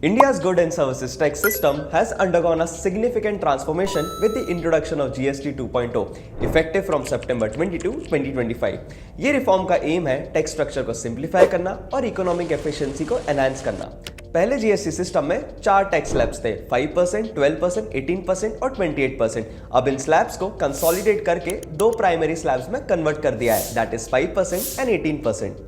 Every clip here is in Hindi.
India's good and services tax system has undergone a significant transformation with the introduction of GST 2.0 effective from September 22, 2025. ये रिफॉर्म का एम है टैक्स स्ट्रक्चर को सिंप्लीफाई करना और इकोनॉमिक एफिशिएंसी को एनहांस करना। पहले जीएसटी सिस्टम में 4 टैक्स स्लैब्स थे, 5%, 12%, 18% और 28%। अब इन स्लैब्स को कंसोलिडेट करके दो प्राइमरी स्लैब्स में कन्वर्ट कर दिया है, दैट इज 5% एंड 18%।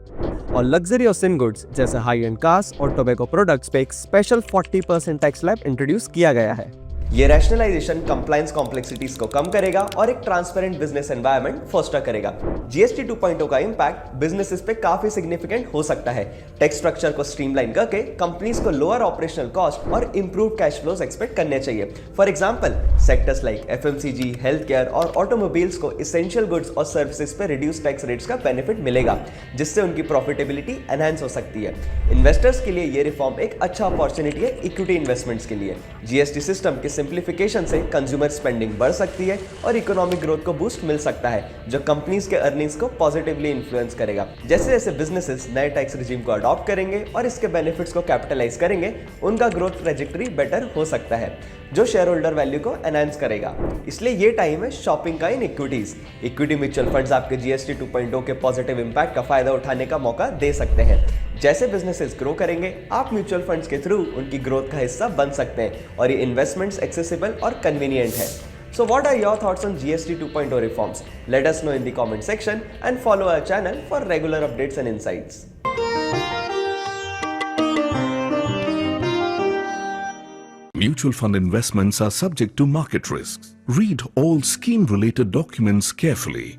और लग्जरी और सिम गुड्स जैसे हाई एंड कार्स और टोबैको प्रोडक्ट्स पे एक स्पेशल 40% टैक्स स्लैब इंट्रोड्यूस किया गया है। ये रैशनलाइजेशन कंप्लायंस कॉम्प्लेक्सिटीज को कम करेगा और एक ट्रांसपेरेंट बिजनेस एनवायरनमेंट फोस्टर करेगा। जीएसटी 2.0 का इंपैक्ट बिजनेसेस पे काफी सिग्निफिकेंट हो सकता है। टैक्स स्ट्रक्चर को स्ट्रीमलाइन करके कंपनीज को लोअर ऑपरेशनल कॉस्ट और इंप्रूव कैश फ्लोज एक्सपेक्ट करने चाहिए। For example, sectors like FMCG, health care और ऑटोमोबाइल्स को इसेंशियल गुड्स और सर्विसेज पे रिड्यूस टैक्स रेट्स का बेनिफिट मिलेगा, जिससे उनकी प्रॉफिटेबिलिटी एनहांस हो सकती है। इन्वेस्टर्स के लिए ये रिफॉर्म एक अच्छा अपॉर्चुनिटी है इक्विटी इन्वेस्टमेंट्स के लिए। जीएसटी सिस्टम के सिंप्लीफिकेशन से कंज्यूमर स्पेंडिंग बढ़ सकती है और इकोनॉमिक ग्रोथ को बूस्ट मिल सकता है, जो कंपनीज के अर्निंग्स को पॉजिटिवली इन्फ्लुएंस करेगा। जैसे जैसे बिजनेसेस नए टैक्स रिजीम को अडॉप्ट करेंगे और इसके बेनिफिट्स को कैपिटलाइज करेंगे, उनका ग्रोथ ट्रेजेक्टरी बेटर हो सकता है, जो शेयर होल्डर वैल्यू को एनहांस करेगा। इसलिए ये टाइम है शॉपिंग का इन इक्विटीज। इक्विटी म्यूचुअल फंड्स आपके जीएसटी 2.0 के पॉजिटिव इंपैक्ट का फायदा उठाने का मौका दे सकते हैं। जैसे बिजनेसेस ग्रो करेंगे, आप म्यूचुअल फंड्स के थ्रू उनकी ग्रोथ का हिस्सा बन सकते हैं और ये इन्वेस्टमेंट्स एक्सेसिबल और कन्वीनियंट है। So what are your thoughts on GST 2.0 reforms? Let us know in the comment section and follow our channel for regular updates and insights. Mutual fund investments are subject to market risks. Read all scheme-related documents carefully.